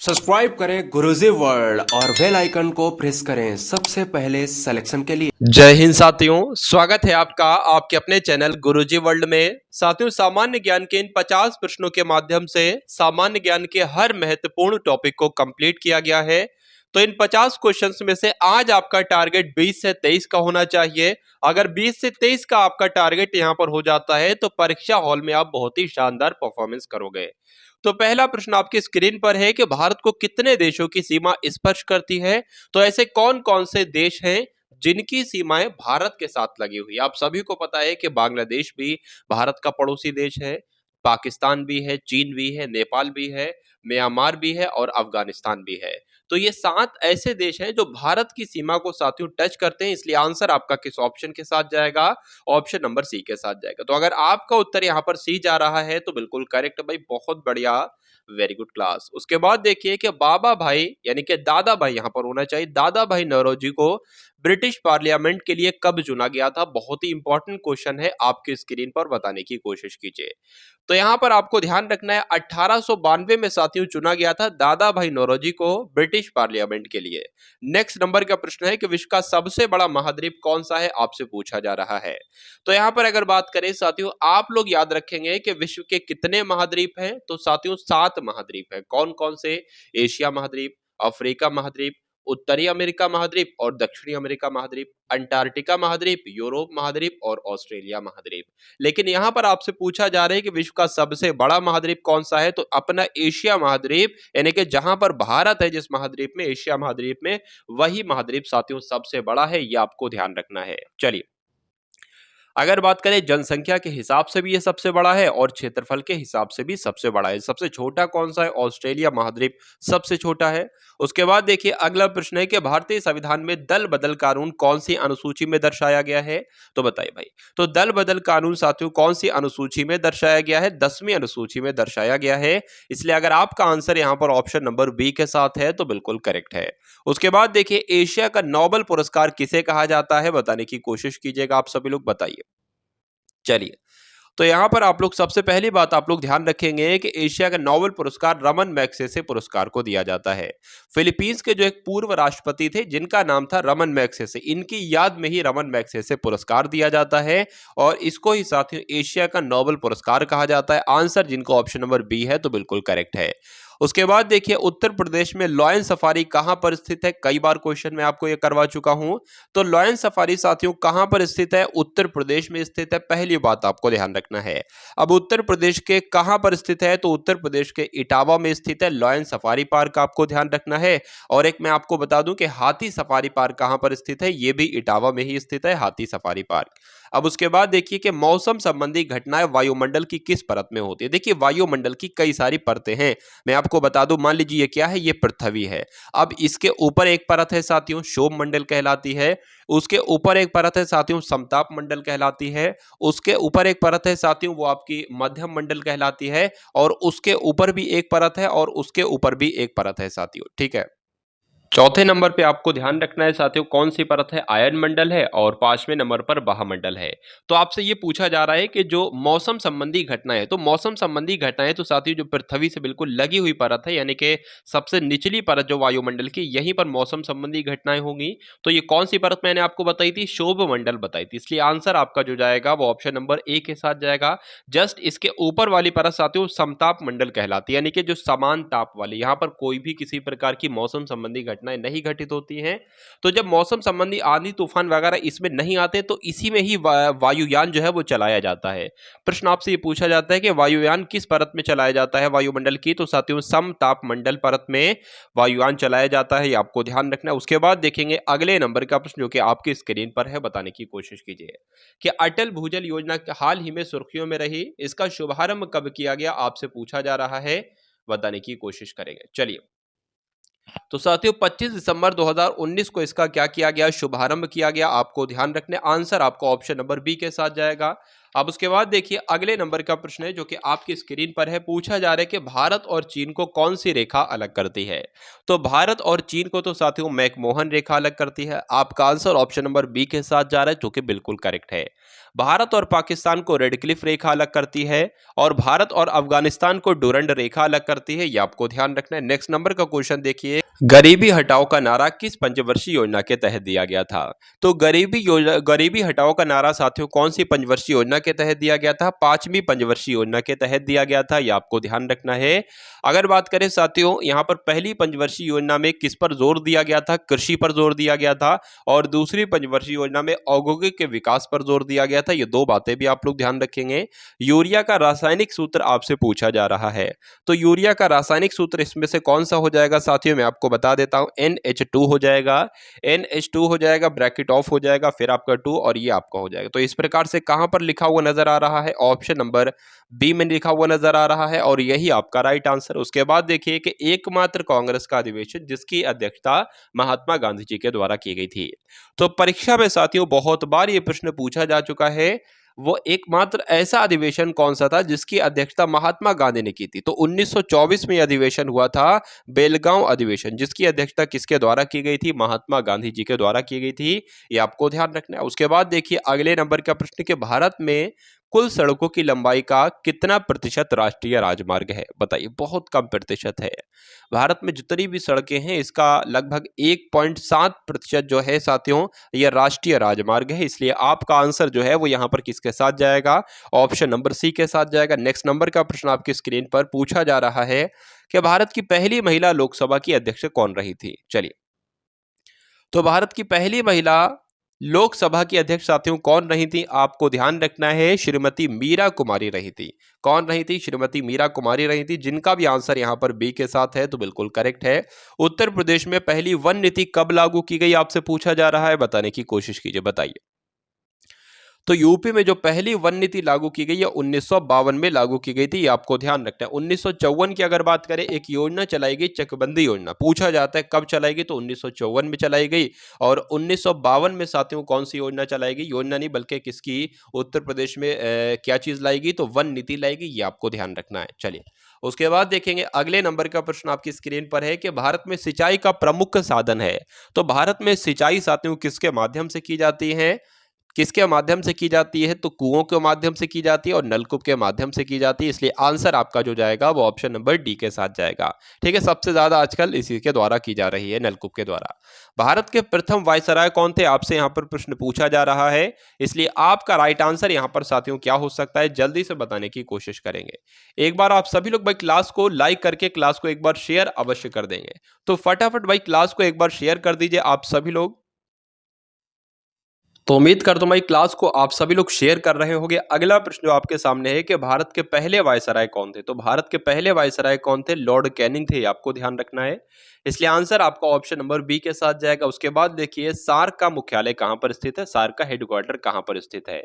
Subscribe करें गुरुजी world और bell icon को प्रेस करें सबसे पहले सिलेक्शन के लिए। जय हिंद साथियों, स्वागत है आपका आपके अपने चैनल गुरुजी वर्ल्ड में। साथियों, सामान्य ज्ञान के इन 50 प्रश्नों के माध्यम से सामान्य ज्ञान के हर महत्वपूर्ण टॉपिक को कंप्लीट किया गया है। तो इन 50 क्वेश्चंस में से आज आपका टारगेट 20 से 23 का होना चाहिए। अगर 20 से 23 का आपका टारगेट यहां पर हो जाता है तो परीक्षा हॉल में आप बहुत ही शानदार परफॉर्मेंस करोगे। तो पहला प्रश्न आपकी स्क्रीन पर है कि भारत को कितने देशों की सीमा स्पर्श करती है। तो ऐसे कौन कौन से देश हैं जिनकी सीमाएं भारत के साथ लगी हुई है। आप सभी को पता है कि बांग्लादेश भी भारत का पड़ोसी देश है, पाकिस्तान भी है, चीन भी है, नेपाल भी है, म्यांमार भी है और अफगानिस्तान भी है। तो ये 7 ऐसे देश हैं जो भारत की सीमा को साथियों टच करते हैं, इसलिए आंसर आपका किस ऑप्शन के साथ जाएगा? ऑप्शन नंबर सी के साथ जाएगा। तो अगर आपका उत्तर यहाँ पर सी जा रहा है तो बिल्कुल करेक्ट भाई, बहुत बढ़िया, वेरी गुड क्लास। उसके बाद देखिए कि बाबा भाई यानी कि दादा भाई यहाँ पर होना चाहिए, दादा भाई नौरोजी को ब्रिटिश पार्लियामेंट के लिए कब चुना गया था? बहुत ही इंपॉर्टेंट क्वेश्चन है, आपकी स्क्रीन पर बताने की कोशिश कीजिए। तो यहां पर आपको ध्यान रखना है 1892 में साथियों चुना गया था दादा भाई नौरोजी को ब्रिटिश पार्लियामेंट के लिए। नेक्स्ट नंबर का प्रश्न है कि विश्व का सबसे बड़ा महाद्वीप कौन सा है, आपसे पूछा जा रहा है। तो यहां पर अगर बात करें साथियों, आप लोग याद रखेंगे कि विश्व के कितने महाद्वीप हैं? तो साथियों 7 महाद्वीप है। कौन कौन से? एशिया महाद्वीप, अफ्रीका महाद्वीप, उत्तरी अमेरिका महाद्वीप और दक्षिणी अमेरिका महाद्वीप, अंटार्कटिका महाद्वीप, यूरोप महाद्वीप और ऑस्ट्रेलिया महाद्वीप। लेकिन यहां पर आपसे पूछा जा रहा है कि विश्व का सबसे बड़ा महाद्वीप कौन सा है? तो अपना एशिया महाद्वीप, यानी कि जहां पर भारत है जिस महाद्वीप में, एशिया महाद्वीप में, वही महाद्वीप साथियों सबसे बड़ा है, यह आपको ध्यान रखना है। चलिए, अगर बात करें जनसंख्या के हिसाब से भी ये सबसे बड़ा है और क्षेत्रफल के हिसाब से भी सबसे बड़ा है। सबसे छोटा कौन सा है? ऑस्ट्रेलिया महाद्वीप सबसे छोटा है। उसके बाद देखिए अगला प्रश्न है कि भारतीय संविधान में दल बदल कानून कौन सी अनुसूची में दर्शाया गया है? तो बताइए भाई। तो दल बदल कानून साथियों कौन सी अनुसूची में दर्शाया गया है? 10वीं अनुसूची में दर्शाया गया है। इसलिए अगर आपका आंसर यहाँ पर ऑप्शन नंबर बी के साथ है तो बिल्कुल करेक्ट है। उसके बाद देखिए एशिया का नोबेल पुरस्कार किसे कहा जाता है? बताने की कोशिश कीजिएगा आप सभी लोग, बताइए। चलिए, तो यहां पर आप लोग सबसे पहली बात आप लोग ध्यान रखेंगे कि एशिया का नोबेल पुरस्कार रमन मैग्सेसे पुरस्कार को दिया जाता है। फिलीपींस के जो एक पूर्व राष्ट्रपति थे जिनका नाम था रमन मैग्सेसे, इनकी याद में ही रमन मैग्सेसे पुरस्कार दिया जाता है और इसको ही साथियों एशिया का नोबेल पुरस्कार कहा जाता है। आंसर जिनको ऑप्शन नंबर बी है तो बिल्कुल करेक्ट है। उसके बाद देखिए उत्तर प्रदेश में लॉयन सफारी कहां पर स्थित है? कई बार क्वेश्चन में आपको यह करवा चुका हूं। तो लॉयन सफारी साथियों कहां पर स्थित है? उत्तर प्रदेश में स्थित है, पहली बात आपको ध्यान रखना है। अब उत्तर प्रदेश के कहां पर स्थित है? तो उत्तर प्रदेश के इटावा में स्थित है लॉयन सफारी पार्क, आपको ध्यान रखना है। और एक मैं आपको बता दूं कि हाथी सफारी पार्क कहां पर स्थित है? यह भी इटावा में ही स्थित है हाथी सफारी पार्क। अब उसके बाद देखिए कि मौसम संबंधी घटनाएं वायुमंडल की किस परत में होती है? देखिए वायुमंडल की कई सारी परतें हैं, मैं आपको बता दूं। मान लीजिए ये क्या है? ये पृथ्वी है। अब इसके ऊपर एक परत है साथियों शोभ मंडल कहलाती है। उसके ऊपर एक परत है साथियों समताप मंडल कहलाती है। उसके ऊपर एक परत है साथियों वो आपकी मध्यम मंडल कहलाती है। और उसके ऊपर भी एक परत है और उसके ऊपर भी एक परत है साथियों, ठीक है। चौथे नंबर पे आपको ध्यान रखना है साथियों कौन सी परत है? आयन मंडल है। और 5वें नंबर पर बाह्यमंडल है। तो आपसे ये पूछा जा रहा है कि जो मौसम संबंधी घटनाएं है, तो मौसम संबंधी घटनाएं तो साथियों जो पृथ्वी से बिल्कुल लगी हुई परत है, यानी कि सबसे निचली परत जो वायुमंडल की, यहीं पर मौसम संबंधी घटनाएं होंगी। तो ये कौन सी परत मैंने आपको बताई थी? शोभ मंडल बताई थी। इसलिए आंसर आपका जो जाएगा वो ऑप्शन नंबर ए के साथ जाएगा। जस्ट इसके ऊपर वाली परत साथियों समताप मंडल कहलाती है, यानी कि जो समान ताप वाली, यहां पर कोई भी किसी प्रकार की मौसम संबंधी घटनाएं नहीं घटित होती हैं। तो जब मौसम संबंधी आंधी तूफान वगैरह इसमें नहीं आते तो इसी में ही वायुयान जो है वो चलाया जाता है। प्रश्न आपसे ये पूछा जाता है कि वायुयान किस परत में चलाया जाता है वायुमंडल की? तो साथियों समताप मंडल परत में वायुयान चलाया जाता है, ये आपको ध्यान रखना है। उसके बाद देखेंगे अगले नंबर का प्रश्न जो कि आपकी स्क्रीन पर है, बताने की कोशिश कीजिए कि अटल भूजल योजना हाल ही में सुर्खियों में रही, इसका शुभारंभ कब किया गया? आपसे पूछा जा रहा है, बताने की कोशिश करेंगे। चलिए, तो साथियों 25 दिसंबर 2019 को इसका क्या किया गया? शुभारंभ किया गया, आपको ध्यान रखने। आंसर आपको ऑप्शन नंबर बी के साथ जाएगा। अब उसके बाद देखिए अगले नंबर का प्रश्न है जो कि आपकी स्क्रीन पर है। पूछा जा रहा है कि भारत और चीन को कौन सी रेखा अलग करती है? तो भारत और चीन को तो साथियों मैकमोहन रेखा अलग करती है। आपका आंसर ऑप्शन नंबर बी के साथ जा रहा है जो कि बिल्कुल करेक्ट है। भारत और पाकिस्तान को रेड क्लिफ रेखा अलग करती है और भारत और अफगानिस्तान को डूरंड रेखा अलग करती है, ये आपको ध्यान रखना है। नेक्स्ट नंबर का क्वेश्चन देखिए, गरीबी हटाओ का नारा किस पंचवर्षीय योजना के तहत दिया गया था? तो गरीबी हटाओ का नारा साथियों कौन सी पंचवर्षीय योजना के तहत दिया गया था? पांचवी पंचवर्षीय योजना के तहत दिया गया था, ये आपको ध्यान रखना है। अगर बात करें साथियों, यहाँ पर पहली पंचवर्षीय योजना में किस पर जोर दिया गया था? कृषि पर जोर दिया गया था। और दूसरी पंचवर्षीय योजना में औद्योगिक के विकास पर जोर दिया गया था। ये दो बातें भी आप लोग ध्यान रखेंगे। यूरिया का रासायनिक सूत्र आपसे पूछा जा रहा है, तो यूरिया का रासायनिक सूत्र इसमें से कौन सा हो जाएगा साथियों? मैं आपको बता देता हूं, NH2 हो जाएगा। NH2 हो जाएगा, ब्रैकेट ऑफ हो जाएगा, फिर आपका 2 और ये आपका हो जाएगा। तो इस प्रकार से कहां पर लिखा हुआ नजर आ रहा है? ऑप्शन नंबर बी में लिखा हुआ नजर आ रहा है और यही आपका राइट आंसर। उसके बाद देखिए कि एकमात्र कांग्रेस का अधिवेशन जिसकी अध्यक्षता महात्मा गांधी जी के द्वारा की गई थी। तो परीक्षा में साथियों बहुत बार ये प्रश्न पूछा जा चुका है, वो एकमात्र ऐसा अधिवेशन कौन सा था जिसकी अध्यक्षता महात्मा गांधी ने की थी? तो 1924 में यह अधिवेशन हुआ था, बेलगांव अधिवेशन, जिसकी अध्यक्षता किसके द्वारा की गई थी? महात्मा गांधी जी के द्वारा की गई थी, ये आपको ध्यान रखना है। उसके बाद देखिए अगले नंबर का प्रश्न कि भारत में कुल सड़कों की लंबाई का कितना प्रतिशत राष्ट्रीय राजमार्ग है? बताइए, बहुत कम प्रतिशत है। भारत में जितनी भी सड़कें हैं इसका लगभग 1.7% जो है साथियों ये राष्ट्रीय राजमार्ग है, इसलिए आपका आंसर जो है वो यहां पर किसके साथ जाएगा? ऑप्शन नंबर सी के साथ जाएगा। नेक्स्ट नंबर का प्रश्न आपकी स्क्रीन पर पूछा जा रहा है कि भारत की पहली महिला लोकसभा की अध्यक्ष कौन रही थी? चलिए, तो भारत की पहली महिला लोकसभा की अध्यक्ष साथियों कौन रही थी? आपको ध्यान रखना है, श्रीमती मीरा कुमारी रही थी। कौन रही थी? श्रीमती मीरा कुमारी रही थी, जिनका भी आंसर यहां पर बी के साथ है, तो बिल्कुल करेक्ट है। उत्तर प्रदेश में पहली वन नीति कब लागू की गई आपसे पूछा जा रहा है, बताने की कोशिश कीजिए, बताइए। तो यूपी में जो पहली वन नीति लागू की गई है 1952 में लागू की गई थी, ये आपको ध्यान रखना है। 1954 की अगर बात करें, एक योजना चलाई गई चकबंदी योजना, पूछा जाता है कब चलाई गई, तो 1954 में चलाई गई। और 1952 में साथियों कौन सी योजना चलाई गई? योजना नहीं बल्कि किसकी, उत्तर प्रदेश में क्या चीज लाई गई? तो वन नीति लाई गई, ये आपको ध्यान रखना है। चलिए, उसके बाद देखेंगे अगले नंबर का प्रश्न आपकी स्क्रीन पर है कि भारत में सिंचाई का प्रमुख साधन है, तो भारत में सिंचाई साथियों किसके माध्यम से की जाती है? किसके माध्यम से की जाती है? तो कुओं के माध्यम से की जाती है और नलकूप के माध्यम से की जाती है, इसलिए आंसर आपका जो जाएगा वो ऑप्शन नंबर डी के साथ जाएगा। ठीक है, सबसे ज्यादा आजकल इसी के द्वारा की जा रही है, नलकूप के द्वारा। भारत के प्रथम वायसराय कौन थे? आपसे यहाँ पर प्रश्न पूछा जा रहा है, इसलिए आपका राइट आंसर यहाँ पर साथियों क्या हो सकता है, जल्दी से बताने की कोशिश करेंगे। एक बार आप सभी लोग भाई क्लास को लाइक करके क्लास को एक बार शेयर अवश्य कर देंगे, तो फटाफट भाई क्लास को एक बार शेयर कर दीजिए आप सभी लोग। तो उम्मीद करता हूं भाई क्लास को आप सभी लोग शेयर कर रहे होंगे। अगला प्रश्न जो आपके सामने है कि भारत के पहले वायसराय कौन थे? तो भारत के पहले वायसराय कौन थे? लॉर्ड कैनिंग थे, आपको ध्यान रखना है, इसलिए आंसर आपका ऑप्शन नंबर बी के साथ जाएगा। उसके बाद देखिए सार्क का मुख्यालय कहां पर स्थित है? सार्क का हेडक्वार्टर कहां पर स्थित है?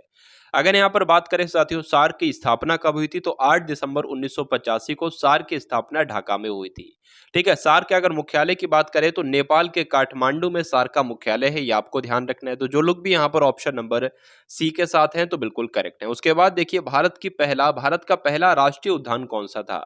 अगर यहां पर बात करें साथियों सार्क की स्थापना कब हुई थी, तो 8 दिसंबर 1985 को सार्क की स्थापना ढाका में हुई थी। ठीक है, सार्क के अगर मुख्यालय की बात करें तो नेपाल के काठमांडू में सार्क का मुख्यालय है, ये आपको ध्यान रखना है। तो जो लोग भी यहाँ पर ऑप्शन नंबर सी के साथ हैं तो बिल्कुल करेक्ट है। उसके बाद देखिए भारत का पहला राष्ट्रीय उद्यान कौन सा था?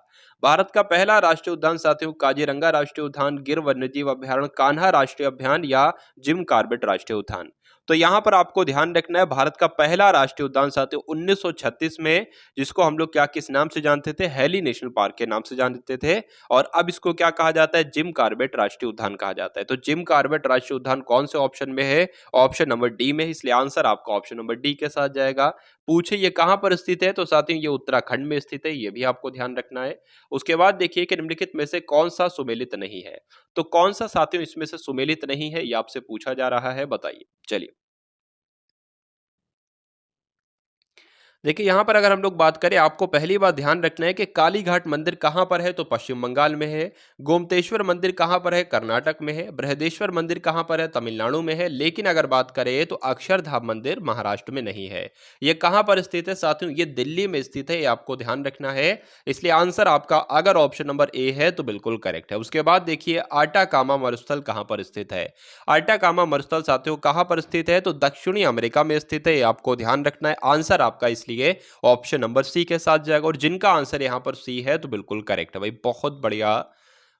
भारत का पहला राष्ट्रीय उद्यान साथियों काजीरंगा राष्ट्रीय उद्यान, गिर वन्यजीव अभ्यारण्य, कान्हा राष्ट्रीय अभ्यान या जिम कॉर्बेट राष्ट्रीय उद्यान। तो यहां पर आपको ध्यान रखना है, भारत का पहला राष्ट्रीय उद्यान साथियों 1936 में, जिसको हम लोग क्या किस नाम से जानते थे? हैली नेशनल पार्क के नाम से जानते थे, और अब इसको क्या कहा जाता है? जिम कॉर्बेट राष्ट्रीय उद्यान कहा जाता है। तो जिम कॉर्बेट राष्ट्रीय उद्यान कौन से ऑप्शन में है? ऑप्शन नंबर डी में है, इसलिए आंसर आपका ऑप्शन नंबर डी के साथ जाएगा। पूछे ये कहां पर स्थित है, तो साथियों ये उत्तराखंड में स्थित है, ये भी आपको ध्यान रखना है। उसके बाद देखिए कि निम्नलिखित में से कौन सा सुमेलित नहीं है, तो कौन सा साथियों इसमें से सुमेलित नहीं है, ये आपसे पूछा जा रहा है, बताइए। चलिए, देखिए यहाँ पर अगर हम लोग बात करें, आपको पहली बात ध्यान रखना है कि कालीघाट मंदिर कहाँ पर है, तो पश्चिम बंगाल में है। गोमतेश्वर मंदिर कहाँ पर है? कर्नाटक में है। बृहदेश्वर मंदिर कहाँ पर है? तमिलनाडु में है। लेकिन अगर बात करें तो अक्षरधाम मंदिर महाराष्ट्र में नहीं है। ये कहाँ पर स्थित है साथियों? ये दिल्ली में स्थित है, ये आपको ध्यान रखना है, इसलिए आंसर आपका अगर ऑप्शन नंबर ए है तो बिल्कुल करेक्ट है। उसके बाद देखिए आटाकामा मरुस्थल कहाँ पर स्थित है? आटाकामा मरुस्थल साथियों कहाँ पर स्थित है? तो दक्षिणी अमेरिका में स्थित है, ये आपको ध्यान रखना है। आंसर आपका इसलिए ऑप्शन नंबर सी के साथ जाएगा, और जिनका आंसर यहां पर सी है तो बिल्कुल करेक्ट है भाई, बहुत बढ़िया,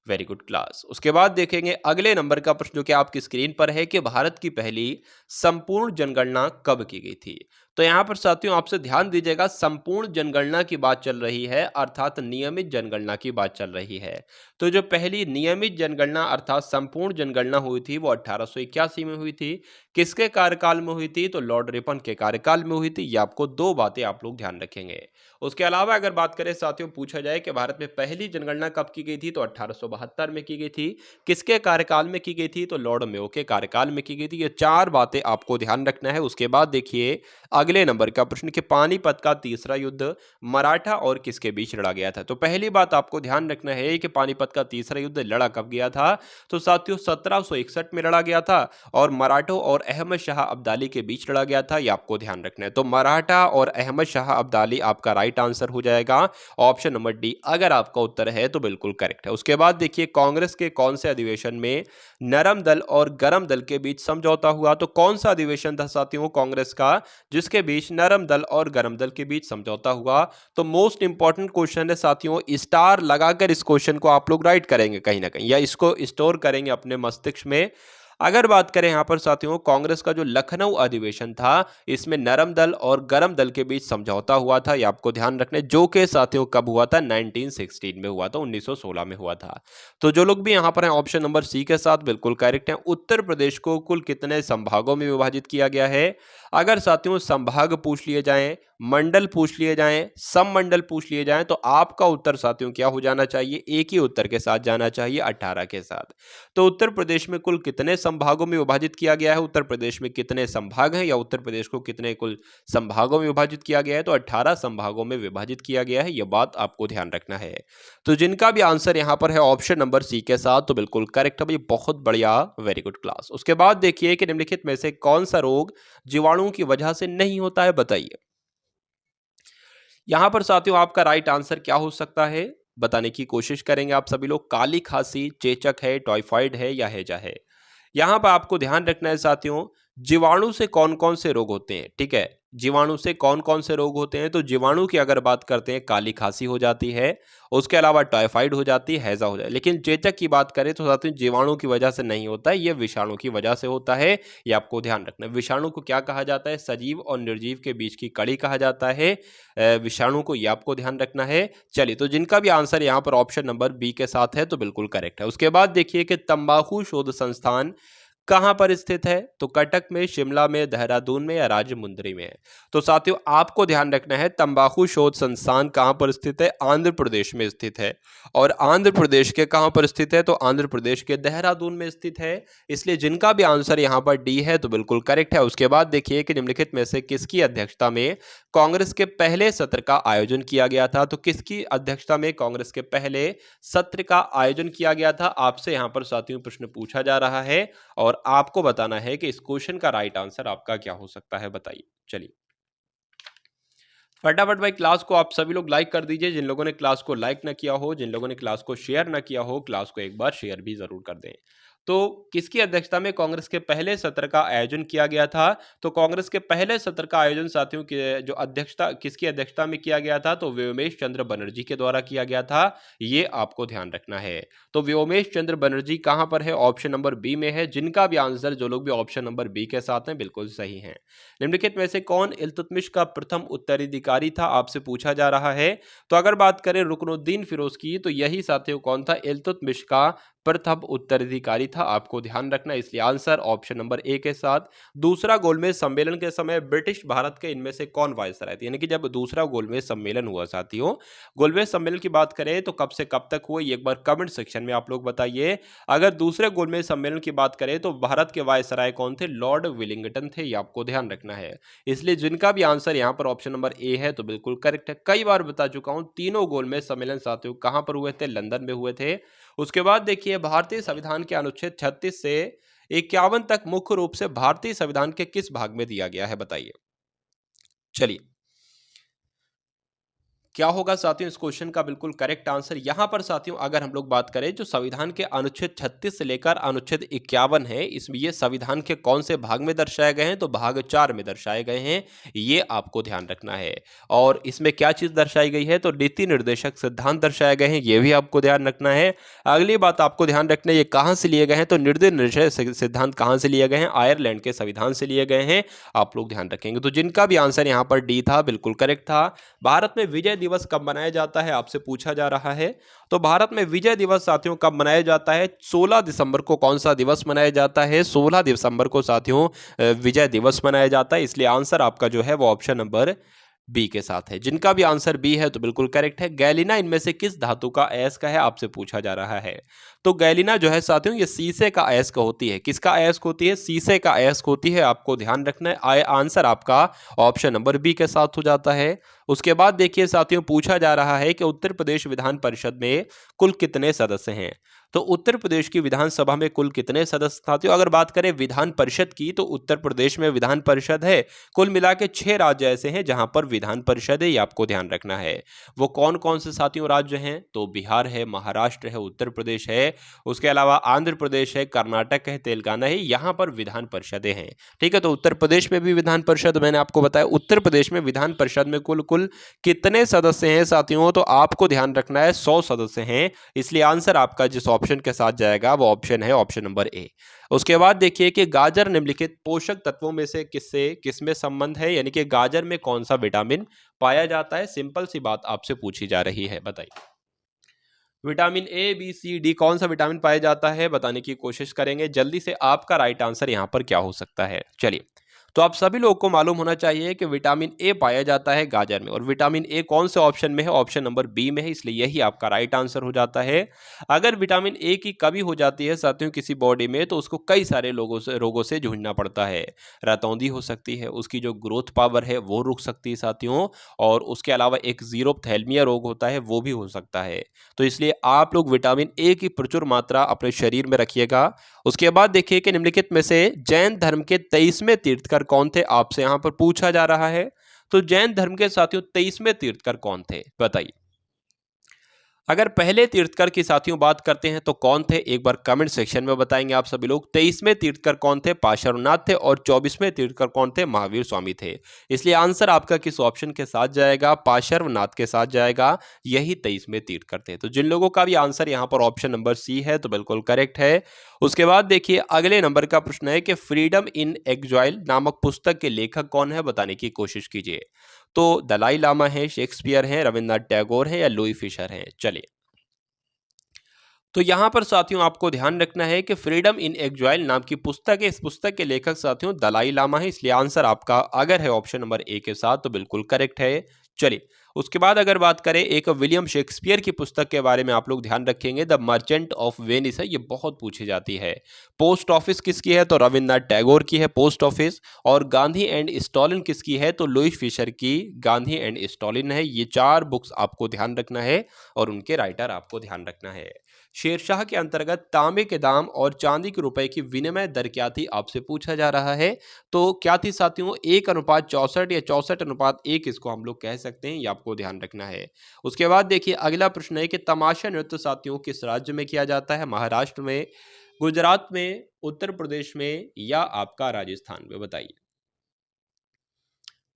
वेरी गुड क्लास। उसके बाद देखेंगे अगले नंबर का प्रश्न जो कि आपकी स्क्रीन पर है कि भारत की पहली संपूर्ण जनगणना कब की गई थी? तो यहाँ पर साथियों आपसे ध्यान दीजिएगा, संपूर्ण जनगणना की बात चल रही है, अर्थात नियमित जनगणना की बात चल रही है। तो जो पहली नियमित जनगणना अर्थात संपूर्ण जनगणना हुई थी वो 1881 में हुई थी। किसके कार्यकाल में हुई थी? तो लॉर्ड रिपन के कार्यकाल में हुई थी। ये आपको दो बातें आप लोग ध्यान रखेंगे। उसके अलावा अगर बात करें साथियों, पूछा जाए कि भारत में पहली जनगणना कब की गई थी? तो 1872 में की गई थी। किसके कार्यकाल में की गई थी? तो लॉर्ड मेयो के कार्यकाल में की गई थी। ये चार बातें आपको ध्यान रखना है। उसके बाद देखिए अगले नंबर का प्रश्न कि पानीपत का तीसरा युद्ध मराठा और किसके बीच लड़ा गया था? तो पहली बात आपको ध्यान रखना है कि पानीपत का तीसरा युद्ध लड़ा कब गया था? तो साथियों 1761 में लड़ा गया था और मराठों और अहमद शाह अब्दाली के बीच लड़ा गया था। ये आपको ध्यान रखना है। तो मराठा और अहमद शाह अब्दाली आपका राइट आंसर हो जाएगा। ऑप्शन नंबर डी अगर आपका उत्तर है तो बिल्कुल करेक्ट है। उसके बाद देखिए कांग्रेस के कौन से अधिवेशन में नरम दल और गरम दल के बीच समझौता हुआ? तो कौन सा अधिवेशन था साथियों कांग्रेस का जिसके बीच नरम दल और गरम दल के बीच समझौता हुआ? तो मोस्ट इंपॉर्टेंट क्वेश्चन है साथियों, स्टार लगाकर इस क्वेश्चन को आप लोग राइट करेंगे कहीं ना कहीं या इसको स्टोर करेंगे अपने मस्तिष्क में। अगर बात करें यहां पर साथियों कांग्रेस का जो लखनऊ अधिवेशन था, इसमें नरम दल और गरम दल के बीच समझौता हुआ था। यह आपको ध्यान रखना है, जो कि साथियों कब हुआ था? 1916 में हुआ था, 1916 में हुआ था। तो जो लोग भी यहां पर हैं ऑप्शन नंबर सी के साथ बिल्कुल करेक्ट है। उत्तर प्रदेश को कुल कितने संभागों में विभाजित किया गया है? अगर साथियों संभाग पूछ लिए जाएं, मंडल पूछ लिए जाएं, सब मंडल पूछ लिए जाएं, तो आपका उत्तर साथियों क्या हो जाना चाहिए? एक ही उत्तर के साथ जाना चाहिए, 18 के साथ। तो उत्तर प्रदेश में कुल कितने संभागों में विभाजित किया गया है? उत्तर प्रदेश में कितने संभाग हैं या उत्तर प्रदेश को कितने कुल संभागों में विभाजित किया गया है? तो 18 संभागों में विभाजित किया गया है। यह बात आपको ध्यान रखना है। तो जिनका भी आंसर यहां पर है ऑप्शन नंबर सी के साथ तो बिल्कुल करेक्ट है भाई, बहुत बढ़िया, वेरी गुड क्लास। उसके बाद देखिए कि निम्नलिखित में से कौन सा रोग जीवाणुओं की वजह से नहीं होता है? बताइए। यहां पर साथियों आपका राइट आंसर क्या हो सकता है बताने की कोशिश करेंगे आप सभी लोग। काली खांसी, चेचक है, टाइफाइड है या हैजा है? यहां पर आपको ध्यान रखना है साथियों, जीवाणु से कौन कौन से रोग होते हैं, ठीक है? जीवाणु से कौन कौन से रोग होते हैं? तो जीवाणु की अगर बात करते हैं, काली खांसी हो जाती है, उसके अलावा टाइफाइड हो जाती है, हैजा हो जाए। लेकिन चेचक की बात करें तो साथियों जीवाणु की वजह से नहीं होता है, ये विषाणु की वजह से होता है। ये आपको ध्यान रखना है। विषाणु को क्या कहा जाता है? सजीव और निर्जीव के बीच की कड़ी कहा जाता है विषाणु को, ये आपको ध्यान रखना है। चलिए, तो जिनका भी आंसर यहाँ पर ऑप्शन नंबर बी के साथ है तो बिल्कुल करेक्ट है। उसके बाद देखिए कि तंबाकू शोध संस्थान कहाँ पर स्थित है? तो कटक में, शिमला में, देहरादून में या राजमुंदरी में है? तो साथियों आपको ध्यान रखना है, तंबाकू शोध संस्थान कहाँ पर स्थित है? आंध्र प्रदेश में स्थित है। और आंध्र प्रदेश के कहाँ पर स्थित है? तो आंध्र प्रदेश के देहरादून में स्थित है। इसलिए जिनका भी आंसर यहाँ पर डी है तो बिल्कुल करेक्ट है। उसके बाद देखिए कि निम्नलिखित में से किसकी अध्यक्षता में कांग्रेस के पहले सत्र का आयोजन किया गया था? तो किसकी अध्यक्षता में कांग्रेस के पहले सत्र का आयोजन किया गया था? आपसे यहाँ पर साथियों प्रश्न पूछा जा रहा है और आपको बताना है कि इस क्वेश्चन का राइट आंसर आपका क्या हो सकता है, बताइए। चलिए फटाफट भाई क्लास को आप सभी लोग लाइक कर दीजिए। जिन लोगों ने क्लास को लाइक ना किया हो, जिन लोगों ने क्लास को शेयर ना किया हो, क्लास को एक बार शेयर भी जरूर कर दें। तो किसकी अध्यक्षता में कांग्रेस के पहले सत्र का आयोजन किया गया था? तो कांग्रेस के पहले सत्र का आयोजन साथियों के जो अध्यक्षता किसकी अध्यक्षता में किया गया था? तो व्योमेश चंद्र बनर्जी के द्वारा किया गया था। ये आपको ध्यान रखना है। तो व्योमेश चंद्र बनर्जी कहां पर है? ऑप्शन नंबर बी में है। जिनका भी आंसर, जो लोग भी ऑप्शन नंबर बी के साथ हैं, बिल्कुल सही है। निम्नलिखित में से कौन इल्तुतमिश का प्रथम उत्तराधिकारी था? आपसे पूछा जा रहा है। तो अगर बात करें रुकनुद्दीन फिरोज की, तो यही साथियों कौन था? इल्तुतमिश का प्रथम उत्तराधिकारी था। आपको ध्यान रखना, इसलिए आंसर ऑप्शन नंबर ए के साथ। दूसरा गोलमेज सम्मेलन के समय ब्रिटिश भारत के इनमें से कौन वायसराय थे? यानी कि जब दूसरा गोलमेज सम्मेलन हुआ साथियों, गोलमेज सम्मेलन की बात करें तो कब से कब तक हुआ, ये एक बार कमेंट सेक्शन में आप लोग बताइए। अगर दूसरे गोलमेज सम्मेलन की बात करें तो भारत के वायसराय कौन थे? लॉर्ड विलिंगटन थे। ये आपको ध्यान रखना है। इसलिए जिनका भी आंसर यहाँ पर ऑप्शन नंबर ए है तो बिल्कुल करेक्ट है। कई बार बता चुका हूं, तीनों गोलमेज सम्मेलन साथियों कहां पर हुए थे? लंदन में हुए थे। उसके बाद देखिए भारतीय संविधान के अनुच्छेद 36 से 51 तक मुख्य रूप से भारतीय संविधान के किस भाग में दिया गया है? बताइए। चलिए क्या होगा साथियों इस क्वेश्चन का बिल्कुल करेक्ट आंसर? यहाँ पर साथियों अगर हम लोग बात करें जो संविधान के अनुच्छेद 36 से लेकर अनुच्छेद 51 है, इसमें ये संविधान के कौन से भाग में दर्शाए गए हैं? तो भाग 4 में दर्शाए गए हैं, ये आपको ध्यान रखना है। और इसमें क्या चीज़ दर्शाई गई है? तो नीति निर्देशक सिद्धांत दर्शाए गए हैं, ये भी आपको ध्यान रखना है। अगली बात आपको ध्यान रखना है, ये कहाँ से लिए गए हैं? तो नीति निर्देशक सिद्धांत कहाँ से लिए गए हैं? आयरलैंड के संविधान से लिए गए हैं, आप लोग ध्यान रखेंगे। तो जिनका भी आंसर यहाँ पर डी था, बिल्कुल करेक्ट था। भारत में विजय दिवस कब मनाया जाता है, आपसे पूछा जा रहा है। तो भारत में विजय दिवस साथियों कब मनाया जाता है? 16 दिसंबर को कौन सा दिवस मनाया जाता है? 16 दिसंबर को साथियों विजय दिवस मनाया जाता है, इसलिए आंसर आपका जो है वो ऑप्शन नंबर बी के साथ है। जिनका भी आंसर बी है तो बिल्कुल करेक्ट है। गैलिना इनमें से किस धातु का अयस्क है, आपसे पूछा जा रहा है। तो गैलिना जो है साथियों ये शीशे का अयस्क होती है। किसका अयस्क होती है? शीशे का अयस्क होती है, आपको ध्यान रखना है। आंसर आपका ऑप्शन नंबर बी के साथ हो जाता है। उसके बाद देखिए साथियों पूछा जा रहा है कि उत्तर प्रदेश विधान परिषद में कुल कितने सदस्य हैं? तो उत्तर प्रदेश की विधानसभा में कुल कितने सदस्य? साथियों अगर बात करें विधान परिषद की तो उत्तर प्रदेश में विधान परिषद है, कुल मिला के 6 राज्य ऐसे हैं जहां पर विधान परिषद है, ये आपको ध्यान रखना है। वो कौन कौन से साथियों राज्य हैं? तो बिहार है, महाराष्ट्र है, उत्तर प्रदेश है, उसके अलावा आंध्र प्रदेश है, कर्नाटक है, तेलंगाना है, यहाँ पर विधान परिषदें हैं। ठीक है, तो उत्तर प्रदेश में भी विधान परिषद, मैंने आपको बताया उत्तर प्रदेश में विधान परिषद में कुल कितने सदस्य हैं साथियों? तो आपको ध्यान रखना है 100 सदस्य हैं, इसलिए आंसर आपका जिस ऑप्शन के साथ जाएगा वो ऑप्शन है ऑप्शन नंबर ए। उसके बाद देखिए कि गाजर निम्नलिखित पोषक तत्वों में से किसमें संबंध है, यानी कि गाजर में कौन सा विटामिन पाया जाता है? सिंपल सी बात आपसे पूछी जा रही है, बताइए। Vitamin A, B, C, D कौन सा विटामिन पाया जाता है, बताने की कोशिश करेंगे। जल्दी से आपका राइट आंसर यहां पर क्या हो सकता है? चलिए, तो आप सभी लोगों को मालूम होना चाहिए कि विटामिन ए पाया जाता है गाजर में, और विटामिन ए कौन से ऑप्शन में है? ऑप्शन नंबर बी में है, इसलिए यही आपका राइट आंसर हो जाता है। अगर विटामिन ए की कमी हो जाती है साथियों किसी बॉडी में, तो उसको कई सारे रोगों से जूझना पड़ता है। रतौंधी हो सकती है, उसकी जो ग्रोथ पावर है वो रुक सकती है साथियों, और उसके अलावा एक जीरोपथैल्मिया रोग होता है वो भी हो सकता है। तो इसलिए आप लोग विटामिन ए की प्रचुर मात्रा अपने शरीर में रखिएगा। उसके बाद देखिए कि निम्नलिखित में से जैन धर्म के 23वें तीर्थकर कौन थे, आपसे यहां पर पूछा जा रहा है। तो जैन धर्म के साथियों 23वें तीर्थकर कौन थे, बताइए। अगर पहले तीर्थकर की साथियों बात करते हैं तो कौन थे, एक बार कमेंट सेक्शन में बताएंगे आप सभी लोग। 23वें तीर्थकर कौन थे? पार्श्वनाथ थे, और 24वें तीर्थकर कौन थे? महावीर स्वामी थे। इसलिए आंसर आपका किस ऑप्शन के साथ जाएगा? पार्श्वनाथ के साथ जाएगा, यही 23वें तीर्थकर थे। तो जिन लोगों का भी आंसर यहाँ पर ऑप्शन नंबर सी है तो बिल्कुल करेक्ट है। उसके बाद देखिए अगले नंबर का प्रश्न है कि फ्रीडम इन एक्जाइल नामक पुस्तक के लेखक कौन है, बताने की कोशिश कीजिए। तो दलाई लामा है, शेक्सपियर है, रविन्द्रनाथ टैगोर है, या लुई फिशर है? चलिए, तो यहां पर साथियों आपको ध्यान रखना है कि फ्रीडम इन एक्जाइल नाम की पुस्तक है, इस पुस्तक के लेखक साथियों दलाई लामा है, इसलिए आंसर आपका अगर है ऑप्शन नंबर ए के साथ तो बिल्कुल करेक्ट है। चलिए, उसके बाद अगर बात करें एक विलियम शेक्सपियर की पुस्तक के बारे में, आप लोग ध्यान रखेंगे द मर्चेंट ऑफ वेनिस है, ये बहुत पूछी जाती है। पोस्ट ऑफिस किसकी है? तो रविन्द्रनाथ टैगोर की है पोस्ट ऑफिस। और गांधी एंड स्टॉलिन किसकी है? तो लुई फिशर की गांधी एंड स्टॉलिन है। ये 4 बुक्स आपको ध्यान रखना है और उनके राइटर आपको ध्यान रखना है। शेरशाह के अंतर्गत तांबे के दाम और चांदी के रुपए की विनिमय दर क्या थी, आपसे पूछा जा रहा है। तो क्या थी साथियों? 1:64 या 64:1 इसको हम लोग कह सकते हैं, ये आपको ध्यान रखना है। उसके बाद देखिए अगला प्रश्न है कि तमाशा नृत्य साथियों किस राज्य में किया जाता है? महाराष्ट्र में, गुजरात में, उत्तर प्रदेश में, या आपका राजस्थान में? बताइए।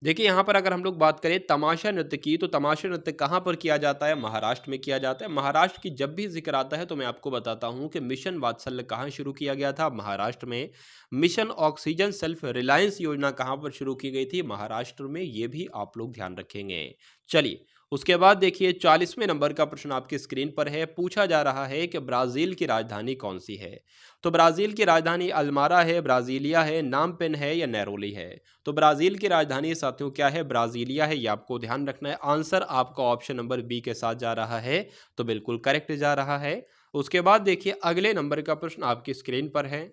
देखिए यहाँ पर अगर हम लोग बात करें तमाशा नृत्य की, तो तमाशा नृत्य कहाँ पर किया जाता है? महाराष्ट्र में किया जाता है। महाराष्ट्र की जब भी जिक्र आता है तो मैं आपको बताता हूँ कि मिशन वात्सल्य कहाँ शुरू किया गया था? महाराष्ट्र में। मिशन ऑक्सीजन सेल्फ रिलायंस योजना कहाँ पर शुरू की गई थी? महाराष्ट्र में। ये भी आप लोग ध्यान रखेंगे। चलिए, उसके बाद देखिए 40वें नंबर का प्रश्न आपकी स्क्रीन पर है। पूछा जा रहा है कि ब्राजील की राजधानी कौन सी है? तो ब्राजील की राजधानी अल्मारा है, ब्राजीलिया है, नामपेन है, या नैरोली है? तो ब्राजील की राजधानी साथियों क्या है? ब्राजीलिया है, ये आपको ध्यान रखना है। आंसर आपका ऑप्शन नंबर बी के साथ जा रहा है, तो बिल्कुल करेक्ट जा रहा है। उसके बाद देखिए अगले नंबर का प्रश्न आपकी स्क्रीन पर है।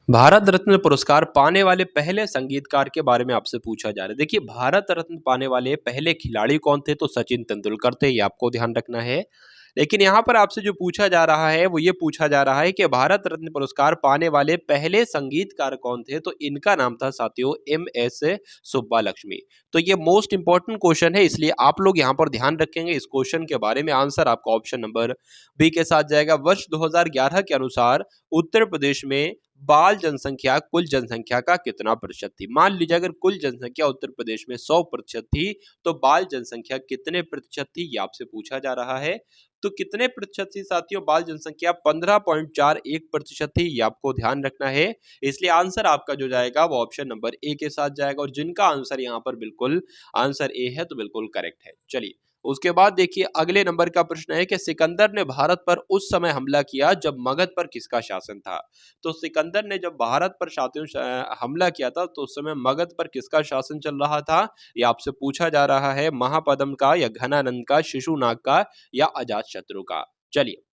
भारत रत्न पुरस्कार पाने वाले पहले संगीतकार के बारे में आपसे पूछा जा रहा है। देखिए भारत रत्न पाने वाले पहले खिलाड़ी कौन थे? तो सचिन तेंदुलकर थे, ये आपको ध्यान रखना है। लेकिन यहाँ पर आपसे जो पूछा जा रहा है वो ये पूछा जा रहा है कि भारत रत्न पुरस्कार पाने वाले पहले संगीतकार कौन थे, तो इनका नाम था साथियों MS सुब्बालक्ष्मी। तो ये मोस्ट इंपॉर्टेंट क्वेश्चन है, इसलिए आप लोग यहाँ पर ध्यान रखेंगे इस क्वेश्चन के बारे में। आंसर आपका ऑप्शन नंबर बी के साथ जाएगा। वर्ष 2011 के अनुसार उत्तर प्रदेश में बाल जनसंख्या कुल जनसंख्या का कितना प्रतिशत थी। मान लीजिए अगर कुल जनसंख्या उत्तर प्रदेश में 100% थी तो बाल जनसंख्या कितने प्रतिशत थी, ये आपसे पूछा जा रहा है। तो कितने प्रतिशत थी साथियों बाल जनसंख्या? 15.41% थी, ये आपको ध्यान रखना है। इसलिए आंसर आपका जो जाएगा वो ऑप्शन नंबर ए के साथ जाएगा, और जिनका आंसर यहाँ पर बिल्कुल आंसर ए है तो बिल्कुल करेक्ट है। चलिए उसके बाद देखिए अगले नंबर का प्रश्न है कि सिकंदर ने भारत पर उस समय हमला किया जब मगध पर किसका शासन था। तो सिकंदर ने जब भारत पर हमला किया था तो उस समय मगध पर किसका शासन चल रहा था, ये आपसे पूछा जा रहा है। महापद्म का या घनानंद का, शिशुनाग का या अजातशत्रु का। चलिए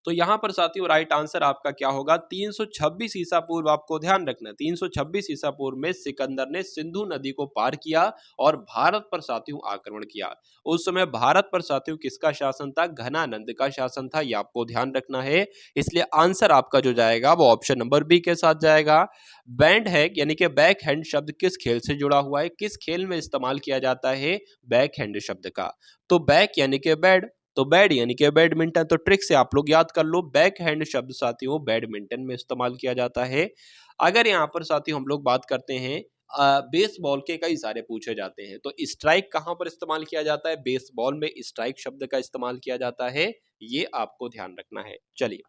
तो यहां पर साथियों राइट आंसर आपका क्या होगा? 326 ईसा पूर्व। आपको ध्यान रखना है 326 ईसा पूर्व में सिकंदर ने सिंधु नदी को पार किया और भारत पर साथियों आक्रमण किया। उस समय भारत पर साथियों किसका शासन था? घनानंद का शासन था, ये आपको ध्यान रखना है। इसलिए आंसर आपका जो जाएगा वो ऑप्शन नंबर बी के साथ जाएगा। बैंड है यानी कि बैक हैंड शब्द किस खेल से जुड़ा हुआ है? किस खेल में इस्तेमाल किया जाता है बैक हैंड शब्द का? तो बैक यानी कि बैड, तो बैड यानी कि बैडमिंटन। तो ट्रिक से आप लोग याद कर लो, बैक हैंड शब्द साथियों बैडमिंटन में इस्तेमाल किया जाता है। अगर यहाँ पर साथियों हम लोग बात करते हैं बेसबॉल के कई सारे पूछे जाते हैं, तो स्ट्राइक कहाँ पर इस्तेमाल किया जाता है? बेसबॉल में स्ट्राइक शब्द का इस्तेमाल किया जाता है, ये आपको ध्यान रखना है। चलिए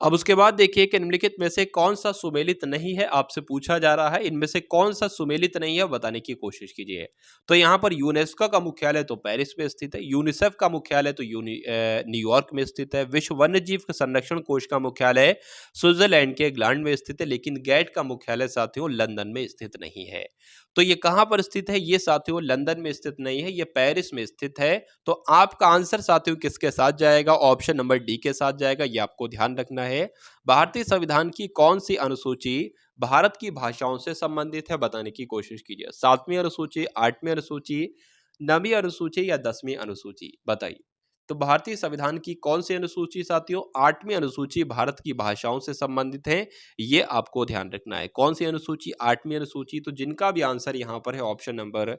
अब उसके बाद देखिए कि निम्नलिखित में से कौन सा सुमेलित नहीं है, आपसे पूछा जा रहा है इनमें से कौन सा सुमेलित नहीं है बताने की कोशिश कीजिए। तो यहाँ पर यूनेस्को का मुख्यालय तो पेरिस में स्थित है, यूनिसेफ का मुख्यालय तो न्यूयॉर्क में स्थित है, विश्व वन्य जीव संरक्षण कोष का मुख्यालय स्विट्जरलैंड के ग्लांड में स्थित है, लेकिन गैट का मुख्यालय साथियों लंदन में स्थित नहीं है। तो ये कहाँ पर स्थित है? ये साथियों लंदन में स्थित नहीं है, ये पेरिस में स्थित है। तो आपका आंसर साथियों किसके साथ जाएगा? ऑप्शन नंबर डी के साथ जाएगा, ये आपको ध्यान रखना है। भारतीय संविधान की कौन सी अनुसूची भारत की भाषाओं से संबंधित है बताने की कोशिश कीजिए। 7वीं अनुसूची, 8वीं अनुसूची, 9वीं अनुसूची या 10वीं अनुसूची, बताइए। तो भारतीय संविधान की कौन सी अनुसूची साथियों? 8वीं अनुसूची भारत की भाषाओं से संबंधित है, ये आपको ध्यान रखना है। कौन सी अनुसूची? 8वीं अनुसूची। तो जिनका भी आंसर यहाँ पर है ऑप्शन नंबर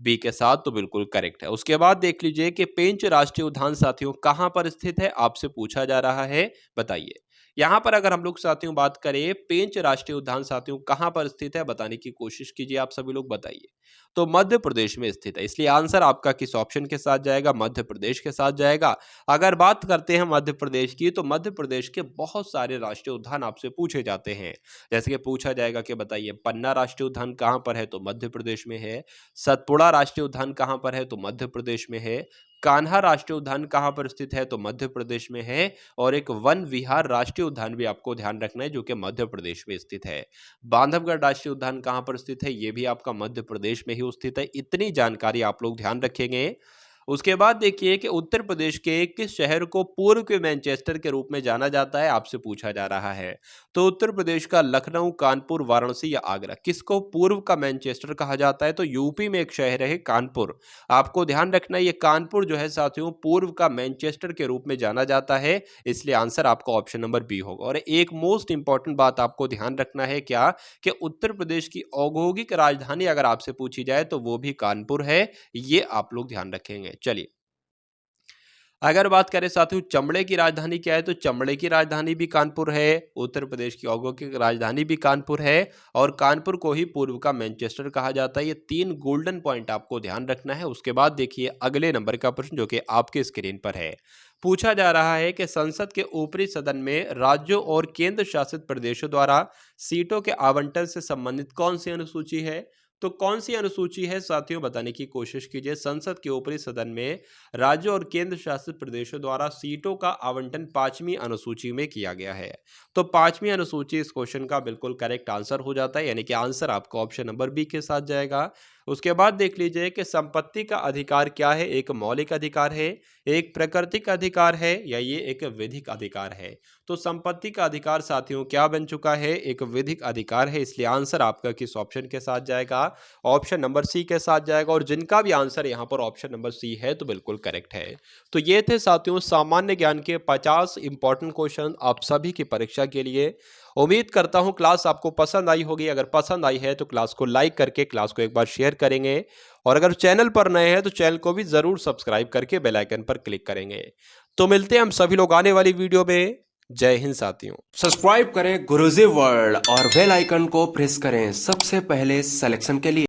बी के साथ तो बिल्कुल करेक्ट है। उसके बाद देख लीजिए कि पेंच राष्ट्रीय उद्यान साथियों कहाँ पर स्थित है, आपसे पूछा जा रहा है, बताइए। यहाँ पर अगर हम लोग साथियों बात करें पेंच राष्ट्रीय उद्यान साथियों कहाँ पर स्थित है बताने की कोशिश कीजिए, आप सभी लोग बताइए। तो मध्य प्रदेश में स्थित है, इसलिए आंसर आपका किस ऑप्शन के साथ जाएगा? मध्य प्रदेश के साथ जाएगा। अगर बात करते हैं मध्य प्रदेश की, तो मध्य प्रदेश के बहुत सारे राष्ट्रीय उद्यान आपसे पूछे जाते हैं। जैसे कि पूछा जाएगा कि बताइए पन्ना राष्ट्रीय उद्यान कहाँ पर है, तो मध्य प्रदेश में है। सतपुड़ा राष्ट्रीय उद्यान कहाँ पर है, तो मध्य प्रदेश में है। कान्हा राष्ट्रीय उद्यान कहाँ पर स्थित है, तो मध्य प्रदेश में है। और एक वन विहार राष्ट्रीय उद्यान भी आपको ध्यान रखना है जो कि मध्य प्रदेश में स्थित है। बांधवगढ़ राष्ट्रीय उद्यान कहाँ पर स्थित है, ये भी आपका मध्य प्रदेश में ही स्थित है। इतनी जानकारी आप लोग ध्यान रखेंगे। उसके बाद देखिए कि उत्तर प्रदेश के किस शहर को पूर्व के मैनचेस्टर के रूप में जाना जाता है, आपसे पूछा जा रहा है। तो उत्तर प्रदेश का लखनऊ, कानपुर, वाराणसी या आगरा, किसको पूर्व का मैनचेस्टर कहा जाता है? तो यूपी में एक शहर है कानपुर। आपको ध्यान रखना है ये कानपुर जो है साथियों पूर्व का मैनचेस्टर के रूप में जाना जाता है, इसलिए आंसर आपका ऑप्शन नंबर बी होगा। और एक मोस्ट इंपॉर्टेंट बात आपको ध्यान रखना है क्या, कि उत्तर प्रदेश की औद्योगिक राजधानी अगर आपसे पूछी जाए तो वो भी कानपुर है, ये आप लोग ध्यान रखेंगे। चलिए अगर बात करें साथियों चमड़े की राजधानी क्या है, तो चमड़े की राजधानी भी कानपुर है। उत्तर प्रदेश की औद्योगिक राजधानी भी कानपुर है और कानपुर को ही पूर्व का मैनचेस्टर कहा जाता है। ये 3 गोल्डन पॉइंट आपको ध्यान रखना है। उसके बाद देखिए अगले नंबर का प्रश्न जो कि आपके स्क्रीन पर है। पूछा जा रहा है कि संसद के ऊपरी सदन में राज्यों और केंद्र शासित प्रदेशों द्वारा सीटों के आवंटन से संबंधित कौन सी अनुसूची है? तो कौन सी अनुसूची है साथियों बताने की कोशिश कीजिए। संसद के ऊपरी सदन में राज्यों और केंद्र शासित प्रदेशों द्वारा सीटों का आवंटन 5वीं अनुसूची में किया गया है। तो 5वीं अनुसूची इस क्वेश्चन का बिल्कुल करेक्ट आंसर हो जाता है, यानी कि आंसर आपका ऑप्शन नंबर बी के साथ जाएगा। उसके बाद देख लीजिए कि संपत्ति का अधिकार क्या है, एक मौलिक अधिकार है, एक प्राकृतिक अधिकार है या ये एक विधिक अधिकार है। तो संपत्ति का अधिकार साथियों क्या बन चुका है, एक विधिक अधिकार है, इसलिए आंसर आपका किस ऑप्शन के साथ जाएगा, ऑप्शन नंबर सी के साथ जाएगा। और जिनका भी आंसर यहाँ पर ऑप्शन नंबर सी है तो बिल्कुल करेक्ट है। तो ये थे साथियों सामान्य ज्ञान के 50 इंपॉर्टेंट क्वेश्चन आप सभी की परीक्षा के लिए। उम्मीद करता हूं क्लास आपको पसंद आई होगी। अगर पसंद आई है तो क्लास को लाइक करके क्लास को एक बार शेयर करेंगे, और अगर चैनल पर नए हैं तो चैनल को भी जरूर सब्सक्राइब करके बेल आइकन पर क्लिक करेंगे। तो मिलते हैं हम सभी लोग आने वाली वीडियो में। जय हिंद साथियों। सब्सक्राइब करें गुरुजी वर्ल्ड और बेल आइकन को प्रेस करें सबसे पहले सिलेक्शन के लिए।